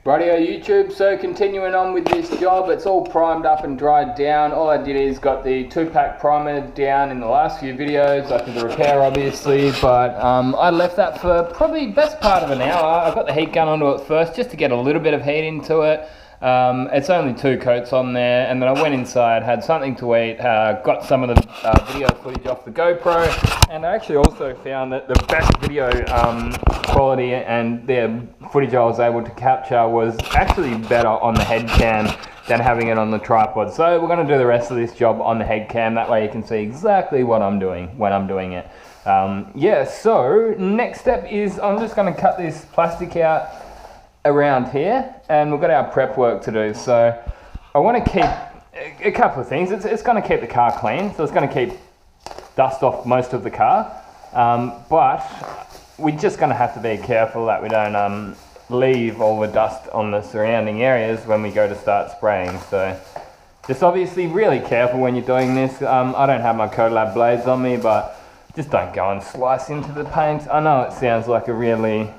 Rightio YouTube, so continuing on with this job, it's all primed up and dried down. All I did is got the 2-pack primer down in the last few videos. I did the repair obviously, but I left that for probably best part of an hour. I got the heat gun onto it first just to get a little bit of heat into it. It's only 2 coats on there, and then I went inside, had something to eat, got some of the video footage off the GoPro, and I actually also found that the best video quality and the footage I was able to capture was actually better on the head cam than having it on the tripod. So we're going to do the rest of this job on the head cam, that way you can see exactly what I'm doing when I'm doing it. Yeah, so next step is I'm just going to cut this plastic out around here, and we've got our prep work to do. So I want to keep a couple of things. It's going to keep the car clean, so it's going to keep dust off most of the car, but we're just going to have to be careful that we don't leave all the dust on the surrounding areas when we go to start spraying. So just obviously really careful when you're doing this. I don't have my Colab blades on me, but just don't go and slice into the paint. I know it sounds like a really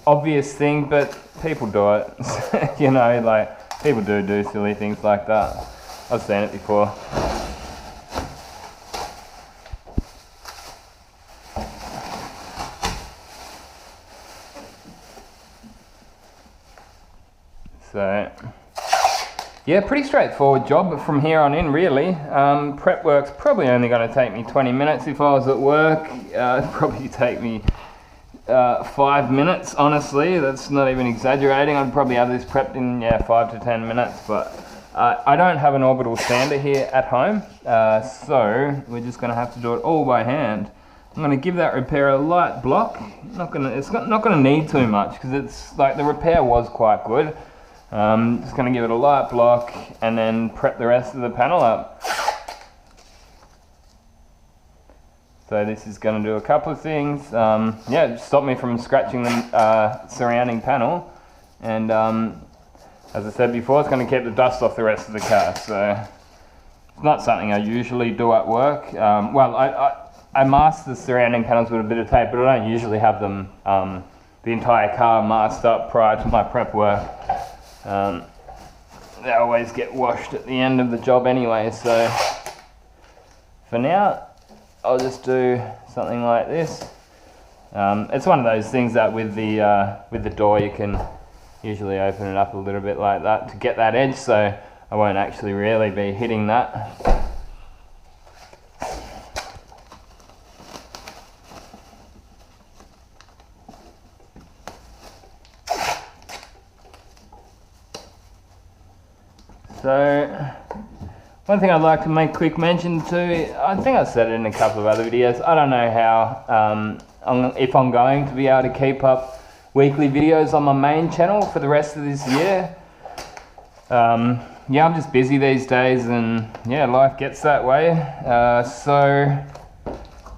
obvious thing, but people do it. You know, like people do silly things like that. I've seen it before. So yeah, pretty straightforward job from here on in really. Prep work's probably only going to take me 20 minutes. If I was at work, it'd probably take me 5 minutes, honestly. That's not even exaggerating. I'd probably have this prepped in 5 to 10 minutes, but I don't have an orbital sander here at home, so we're just going to have to do it all by hand. I'm going to give that repair a light block. It's not going to need too much because it's like the repair was quite good. Just going to give it a light block and then prep the rest of the panel up. So this is going to do a couple of things. Yeah, stop me from scratching the surrounding panel, and as I said before, it's going to keep the dust off the rest of the car. So it's not something I usually do at work. Well, I mask the surrounding panels with a bit of tape, but I don't usually have them the entire car masked up prior to my prep work. They always get washed at the end of the job anyway, so for now I'll just do something like this. It's one of those things that with the door you can usually open it up a little bit like that to get that edge, so I won't actually really be hitting that. So one thing I'd like to make quick mention to, I think I said it in a couple of other videos, I don't know how, if I'm going to be able to keep up weekly videos on my main channel for the rest of this year. Yeah, I'm just busy these days, and yeah, life gets that way. So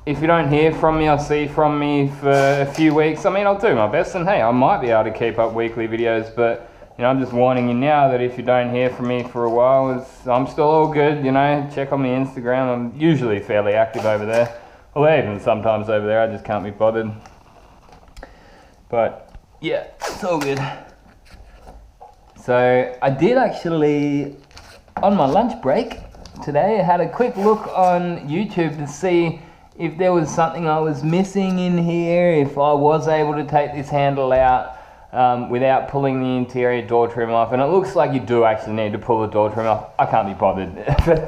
if you don't hear from me or see from me for a few weeks, I mean, I'll do my best, and hey, I might be able to keep up weekly videos, but you know, I'm just warning you now that if you don't hear from me for a while, I'm still all good, you know. Check on my Instagram. I'm usually fairly active over there. Although even sometimes over there I just can't be bothered. But yeah, it's all good. So I did actually, on my lunch break today, I had a quick look on YouTube to see if there was something I was missing in here, if I was able to take this handle out without pulling the interior door trim off, and it looks like you do actually need to pull the door trim off. I can't be bothered.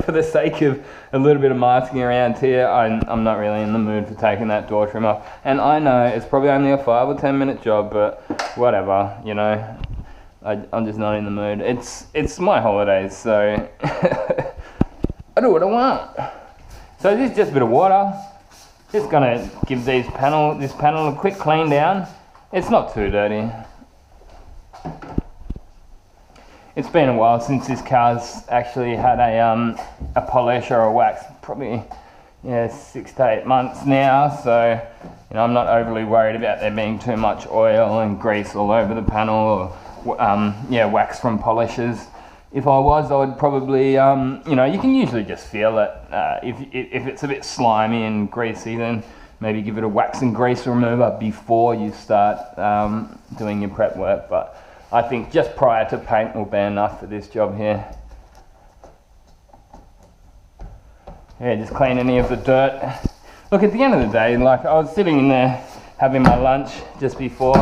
For the sake of a little bit of masking around here, I'm not really in the mood for taking that door trim off. And I know it's probably only a 5 or 10 minute job, but whatever, you know, I'm just not in the mood. It's my holidays, so I do what I want. So this is just a bit of water. Just gonna give this panel a quick clean down. It's not too dirty. It's been a while since this car's actually had a polish or a wax, probably 6 to 8 months now, so you know, I'm not overly worried about there being too much oil and grease all over the panel, or wax from polishes. If I was, I would probably, you know, you can usually just feel it. If it's a bit slimy and greasy, then maybe give it a wax and grease remover before you start doing your prep work. But I think just prior to paint will be enough for this job here. Yeah, just clean any of the dirt. Look, at the end of the day, like, I was sitting in there having my lunch just before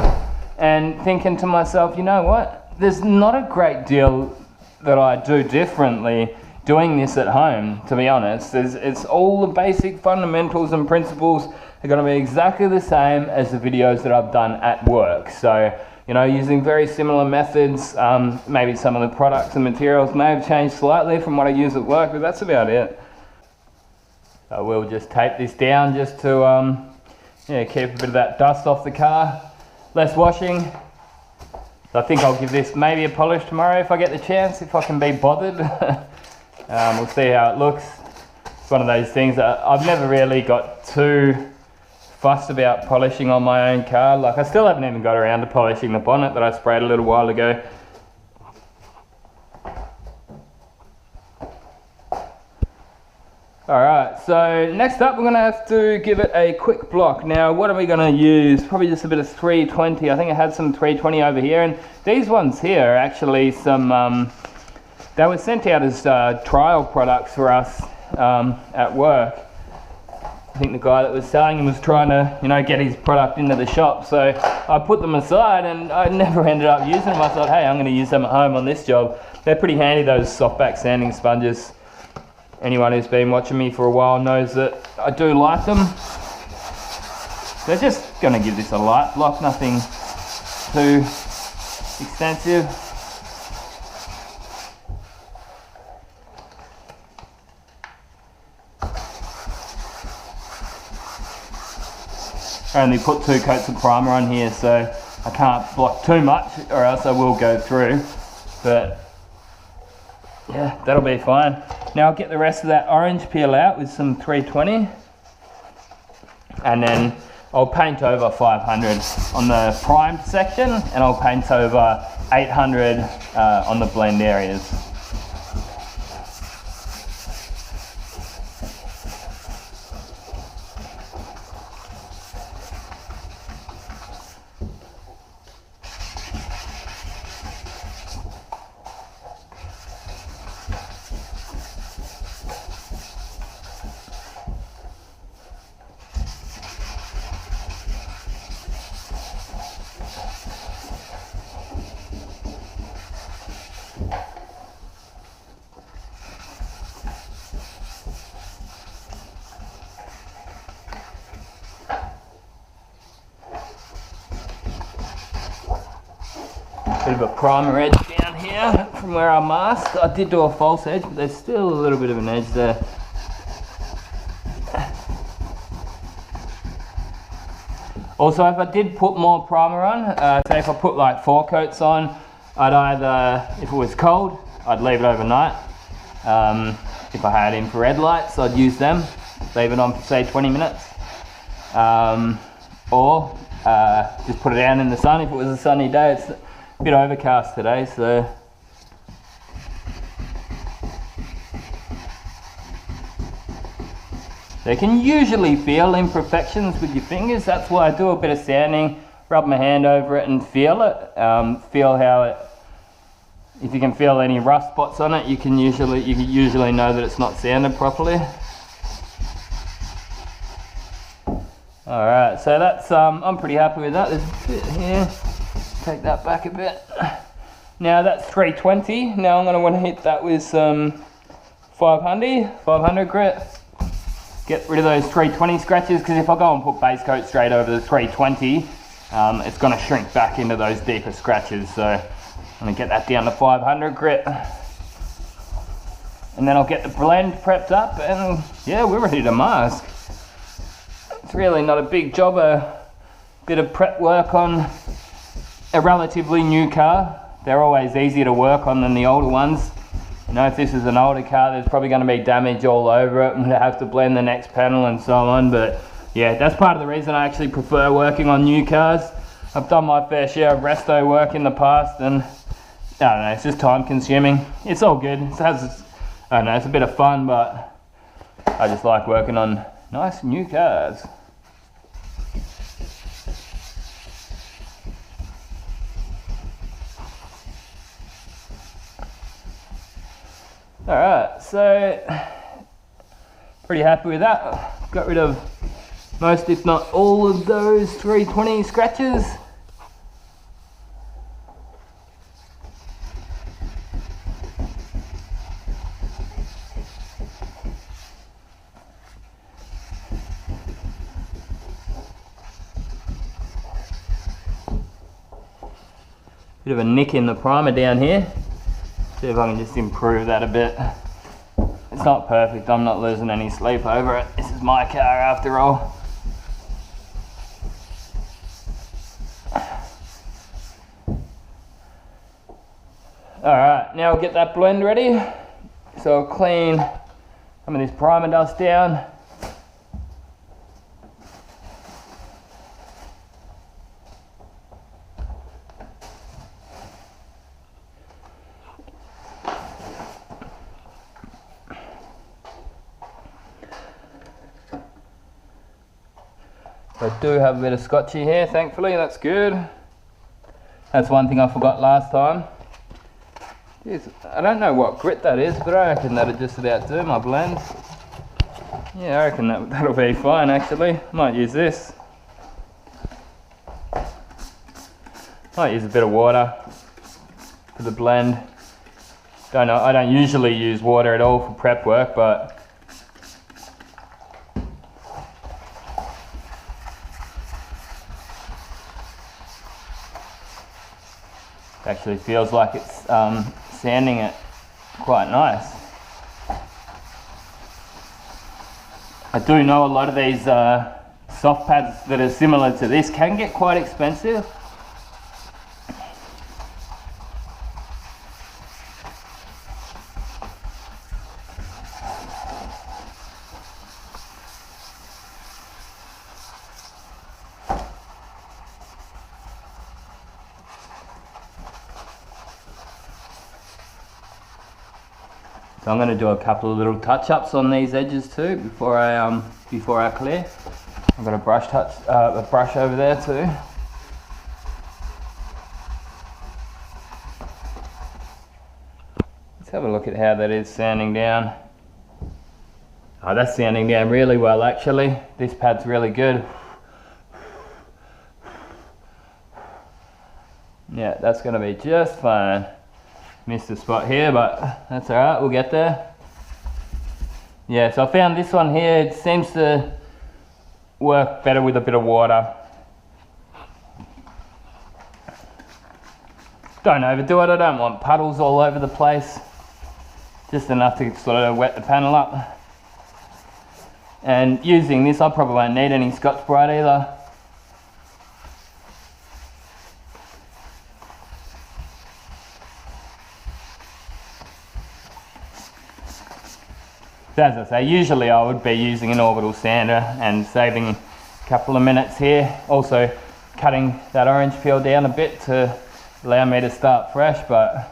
and thinking to myself, you know what, there's not a great deal that I do differently doing this at home, to be honest. It's all the basic fundamentals and principles are going to be exactly the same as the videos that I've done at work. So, you know, using very similar methods. Maybe some of the products and materials may have changed slightly from what I use at work, but that's about it. So we'll just tape this down just to yeah, keep a bit of that dust off the car. Less washing. So I think I'll give this maybe a polish tomorrow if I get the chance, if I can be bothered. We'll see how it looks. It's one of those things that I've never really got too fussed about polishing on my own car. Like, I still haven't even got around to polishing the bonnet that I sprayed a little while ago. Alright, so next up we're going to have to give it a quick block. Now, what are we going to use? Probably just a bit of 320. I think I had some 320 over here, and these ones here are actually some, they were sent out as trial products for us at work. I think the guy that was selling them was trying to, you know, get his product into the shop, so I put them aside and I never ended up using them. I thought, hey, I'm going to use them at home on this job. They're pretty handy, those softback sanding sponges. Anyone who's been watching me for a while knows that I do like them. They're just going to give this a light block, nothing too extensive. I only put 2 coats of primer on here, so I can't block too much or else I will go through, but yeah, that'll be fine. Now I'll get the rest of that orange peel out with some 320, and then I'll paint over 500 on the primed section, and I'll paint over 800 on the blend areas. Bit of a primer edge down here from where I masked. I did do a false edge, but there's still a little bit of an edge there. Also, if I did put more primer on, say if I put like 4 coats on, I'd either, if it was cold, I'd leave it overnight. If I had infrared lights, I'd use them, leave it on for say 20 minutes. Or just put it down in the sun if it was a sunny day. It's a bit overcast today, so you can usually feel imperfections with your fingers. That's why I do a bit of sanding, rub my hand over it and feel it. Feel how it, if you can feel any rust spots on it, you can usually know that it's not sanded properly. Alright, so that's I'm pretty happy with that. There's a bit here. Take that back a bit. Now that's 320. Now I'm going to want to hit that with some 500 grit. Get rid of those 320 scratches, because if I go and put base coat straight over the 320, it's going to shrink back into those deeper scratches. So I'm going to get that down to 500 grit. And then I'll get the blend prepped up, and yeah, we're ready to mask. It's really not a big job, a bit of prep work on a relatively new car. They're always easier to work on than the older ones. You know, if this is an older car, there's probably going to be damage all over it. I'm going to have to blend the next panel and so on. But yeah, that's part of the reason I actually prefer working on new cars. I've done my fair share of resto work in the past, and I don't know, it's just time consuming. It's all good. It has, I don't know, it's a bit of fun, but I just like working on nice new cars. so pretty happy with that. Got rid of most, if not all, of those 320 scratches. Bit of a nick in the primer down here. See if I can just improve that a bit. It's not perfect, I'm not losing any sleep over it. This is my car after all. Alright, now I'll get that blend ready. So I'll clean some of this primer dust down. I do have a bit of scotchy here, thankfully, that's good. That's one thing I forgot last time. Jeez, I don't know what grit that is, but I reckon that'll just about do my blend. Yeah, I reckon that'll be fine actually. Might use this. Might use a bit of water for the blend. Don't know, I don't usually use water at all for prep work, but actually feels like it's sanding it quite nice. I do know a lot of these soft pads that are similar to this can get quite expensive. So I'm going to do a couple of little touch-ups on these edges too before I clear. I've got a brush over there too. Let's have a look at how that is sanding down. Oh, that's sanding down really well actually. This pad's really good. Yeah, that's going to be just fine. Missed a spot here, but that's alright, we'll get there. Yeah, so I found this one here, it seems to work better with a bit of water. Don't overdo it, I don't want puddles all over the place. Just enough to sort of wet the panel up. And using this, I probably won't need any Scotch-Brite either. As I say, usually I would be using an orbital sander and saving a couple of minutes here. Also cutting that orange peel down a bit to allow me to start fresh, but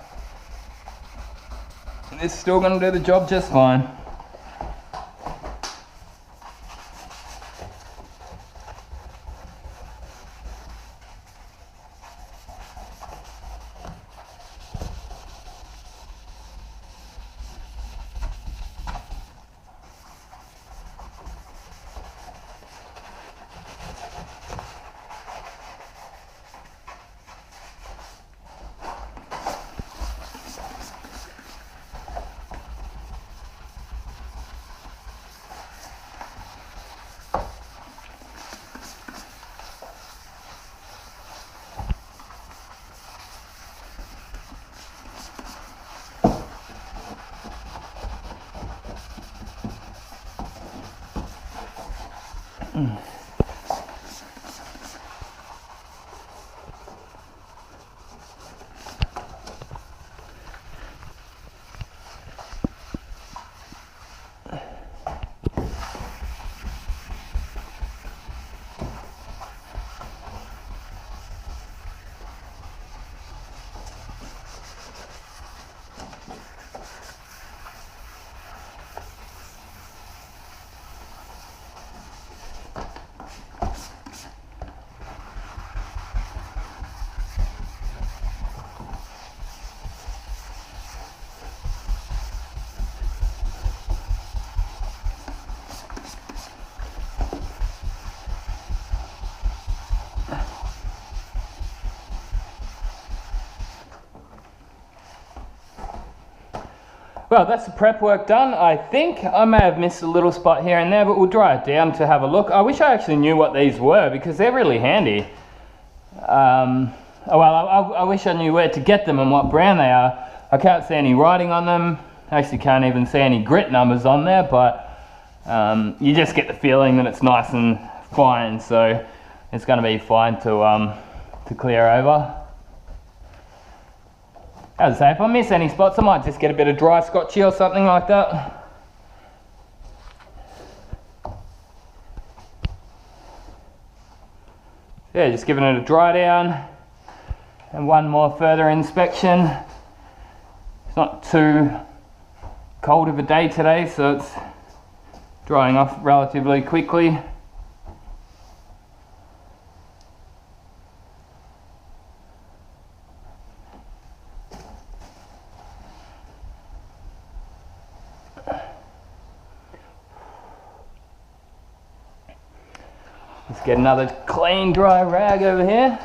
it's still going to do the job just fine. Well, that's the prep work done, I think. I may have missed a little spot here and there, but we'll dry it down to have a look. I wish I actually knew what these were, because they're really handy. I wish I knew where to get them and what brand they are. I can't see any writing on them. I actually can't even see any grit numbers on there, but you just get the feeling that it's nice and fine, so it's going to be fine to clear over. As I say, if I miss any spots, I might just get a bit of dry scotchy or something like that. Yeah, just giving it a dry down and one more further inspection. It's not too cold of a day today, so it's drying off relatively quickly. Let's get another clean dry rag over here.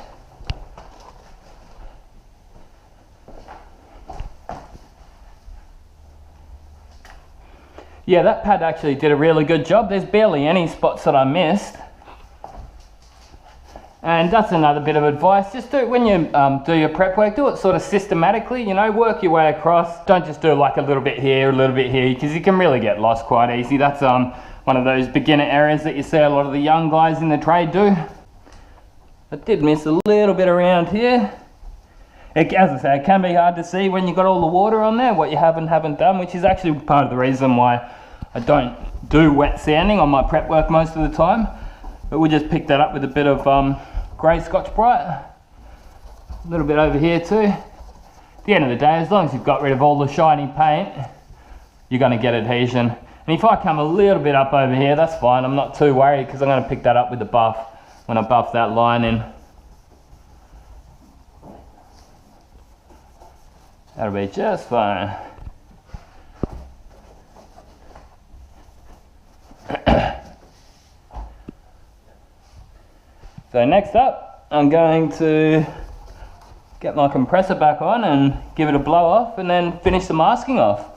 Yeah, that pad actually did a really good job. There's barely any spots that I missed. And that's another bit of advice. Just do it when you do your prep work, do it sort of systematically, you know, work your way across. Don't just do like a little bit here, a little bit here, because you can really get lost quite easy. That's one of those beginner areas that you see a lot of the young guys in the trade do. I did miss a little bit around here. As I say, it can be hard to see when you've got all the water on there, what you have and haven't done, which is actually part of the reason why I don't do wet sanding on my prep work most of the time. But we'll just pick that up with a bit of grey Scotch-Brite. A little bit over here too. At the end of the day, as long as you've got rid of all the shiny paint, you're going to get adhesion. And if I come a little bit up over here, that's fine. I'm not too worried, because I'm going to pick that up with the buff when I buff that line in. That'll be just fine. So next up, I'm going to get my compressor back on and give it a blow off, and then finish the masking off.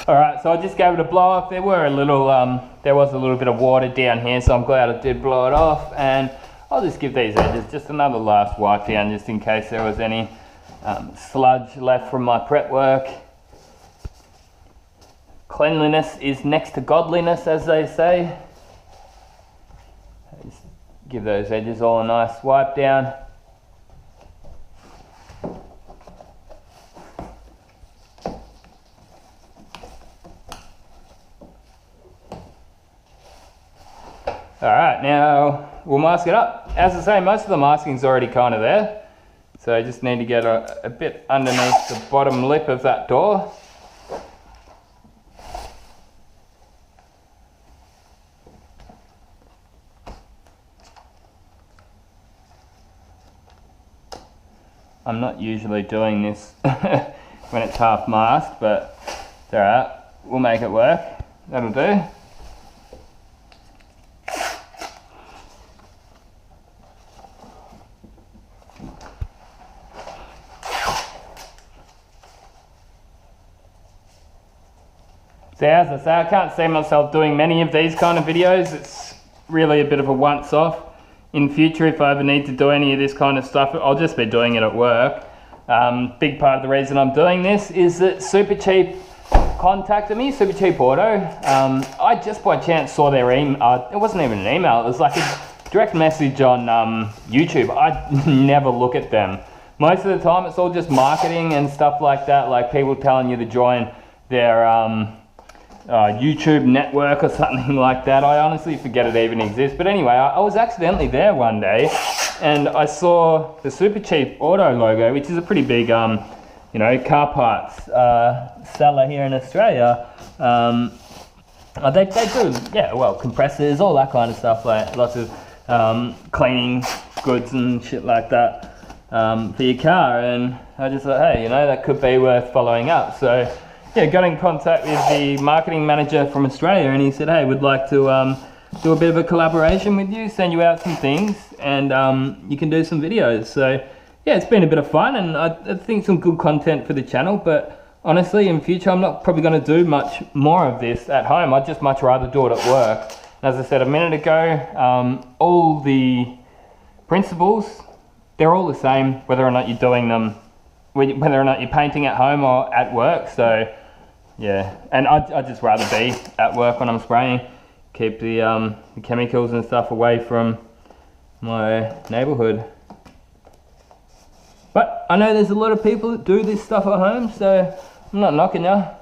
Alright, so I just gave it a blow off. There was a little bit of water down here, so I'm glad I did blow it off. And I'll just give these edges just another last wipe down, just in case there was any sludge left from my prep work. Cleanliness is next to godliness, as they say. Just give those edges all a nice wipe down. Alright, now we'll mask it up. As I say, most of the masking's already kind of there. So I just need to get a bit underneath the bottom lip of that door. I'm not usually doing this when it's half masked, but it's alright. We'll make it work. That'll do. So as I say, I can't see myself doing many of these kind of videos. It's really a bit of a once off. In future, if I ever need to do any of this kind of stuff, I'll just be doing it at work. Big part of the reason I'm doing this is that Supercheap contacted me, Supercheap Auto. I just by chance saw their email. It wasn't even an email, it was like a direct message on YouTube. I never look at them. Most of the time it's all just marketing and stuff like that, like people telling you to join their YouTube network or something like that. I honestly forget it even exists. But anyway, I was accidentally there one day and I saw the Supercheap Auto logo, which is a pretty big, you know, car parts seller here in Australia. They do, yeah, well, compressors, all that kind of stuff, like lots of cleaning goods and shit like that for your car. And I just thought, hey, you know, that could be worth following up. So yeah, got in contact with the marketing manager from Australia, and he said, hey, we'd like to do a bit of a collaboration with you, send you out some things, and you can do some videos. So yeah, it's been a bit of fun, and I think some good content for the channel. But honestly, in future, I'm not probably going to do much more of this at home. I'd just much rather do it at work. And as I said a minute ago, all the principles, they're all the same, whether or not you're doing them, whether or not you're painting at home or at work. So yeah, and I'd just rather be at work when I'm spraying. Keep the chemicals and stuff away from my neighborhood. But I know there's a lot of people that do this stuff at home, so I'm not knocking ya.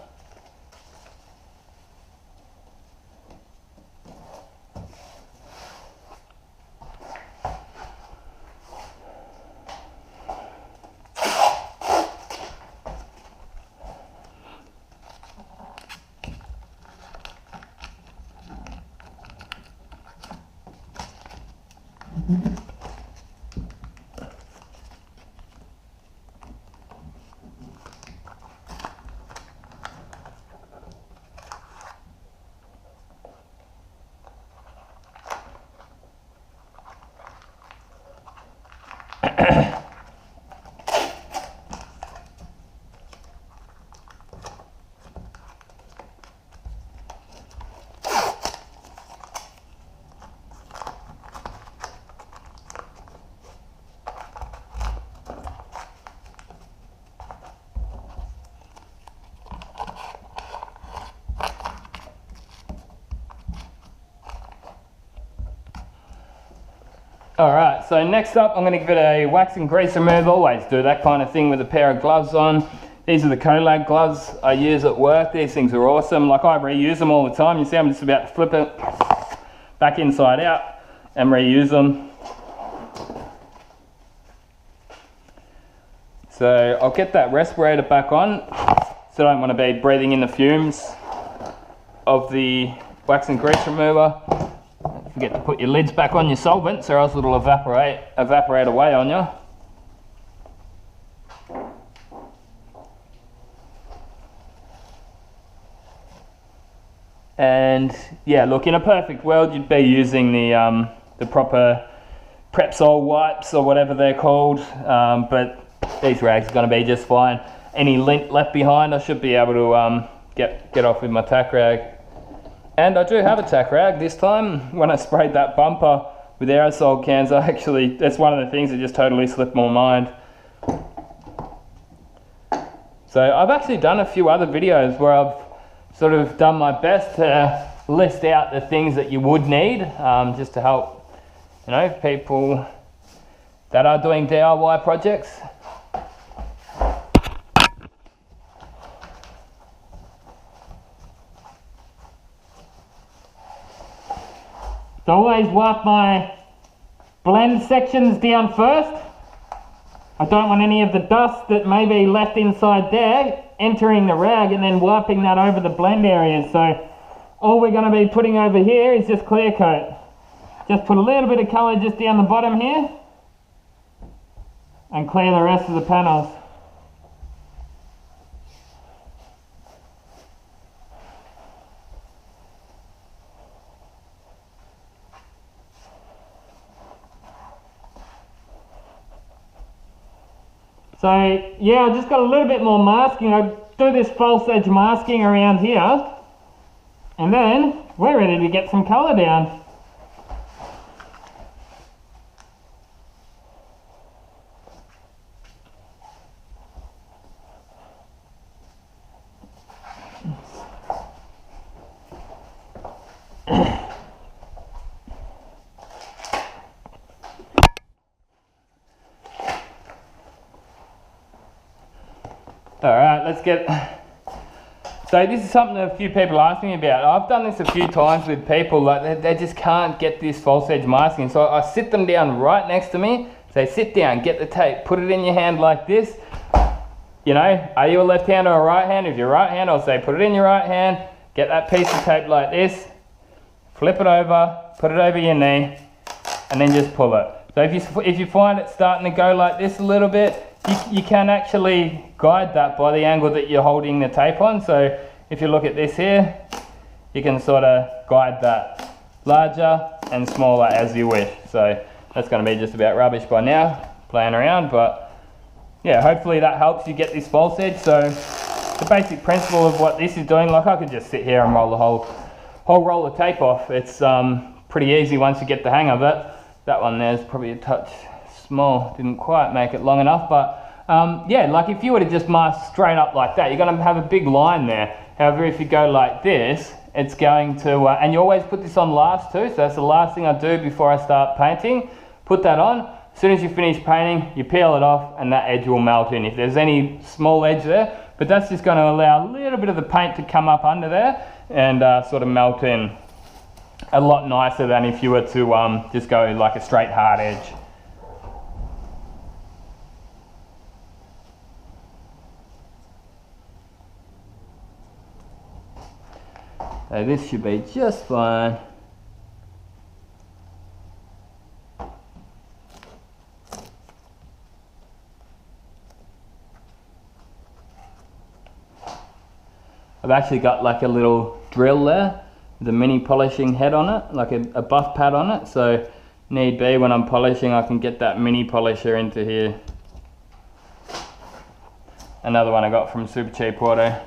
Alright, so next up I'm going to give it a wax and grease remove. Always do that kind of thing with a pair of gloves on. These are the Corolla gloves I use at work. These things are awesome. Like, I reuse them all the time. You see, I'm just about to flip it back inside out and reuse them. So I'll get that respirator back on, so I don't want to be breathing in the fumes of the wax and grease remover. Don't forget to put your lids back on your solvents, or else it'll evaporate away on you. And yeah, look, in a perfect world you'd be using the proper Prepsol wipes or whatever they're called, but these rags are going to be just fine. Any lint left behind I should be able to get off with my tack rag. And I do have a tack rag this time. When I sprayed that bumper with aerosol cans, that's one of the things that just totally slipped my mind. So I've actually done a few other videos where I've sort of done my best to list out the things that you would need, just to help, you know, people that are doing DIY projects. So always wipe my blend sections down first. I don't want any of the dust that may be left inside there entering the rag and then wiping that over the blend areas. So all we're going to be putting over here is just clear coat. Just put a little bit of colour just down the bottom here and clear the rest of the panels. So yeah, I just got a little bit more masking. I do this false edge masking around here, and then we're ready to get some colour down. Alright, let's get... So this is something that a few people ask me about. I've done this a few times with people, like they just can't get this false edge masking. So I sit them down right next to me, say sit down, get the tape, put it in your hand like this. You know, are you a left hand or a right hand? If you're right hand, I'll say put it in your right hand, get that piece of tape like this, flip it over, put it over your knee, and then just pull it. So if you find it starting to go like this a little bit, you can actually guide that by the angle that you're holding the tape on. So if you look at this here, you can sort of guide that larger and smaller as you wish. So that's going to be just about rubbish by now, playing around, but yeah, hopefully that helps you get this false edge. So the basic principle of what this is doing, like I could just sit here and roll the whole roll of tape off. It's pretty easy once you get the hang of it. That one there's probably a touch small, didn't quite make it long enough, but yeah, like if you were to just mask straight up like that, you're going to have a big line there. However, if you go like this, it's going to, and you always put this on last too, so that's the last thing I do before I start painting. Put that on, as soon as you finish painting, you peel it off and that edge will melt in if there's any small edge there, but that's just going to allow a little bit of the paint to come up under there and sort of melt in a lot nicer than if you were to just go like a straight hard edge. So this should be just fine. I've actually got like a little drill there with a mini polishing head on it, like a buff pad on it, so need be when I'm polishing I can get that mini polisher into here. Another one I got from Super Cheap Auto.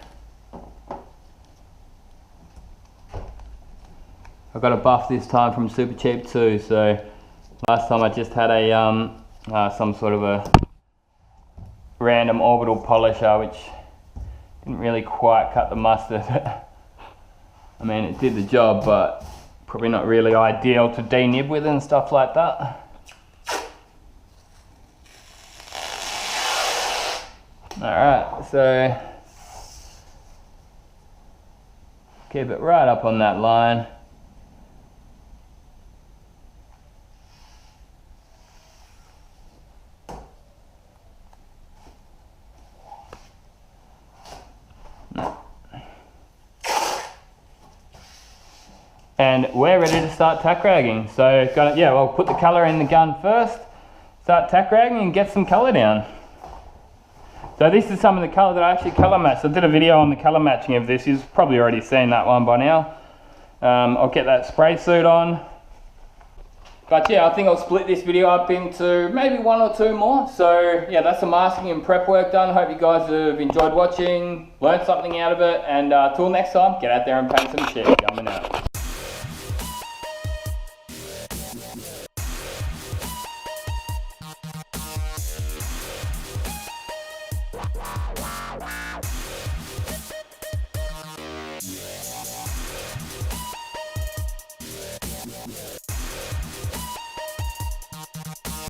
I got a buff this time from Super Cheap too, so last time I just had a some sort of a random orbital polisher which didn't really quite cut the mustard. I mean, it did the job, but probably not really ideal to denib with and stuff like that. Alright, so keep it right up on that line. And we're ready to start tack ragging. So yeah, well, put the colour in the gun first, start tack ragging and get some colour down. So this is some of the colour that I actually colour matched. I did a video on the colour matching of this. You've probably already seen that one by now. I'll get that spray suit on. But yeah, I think I'll split this video up into maybe one or two more. So yeah, that's the masking and prep work done. Hope you guys have enjoyed watching, learned something out of it, and till next time, get out there and paint some shit. Coming out.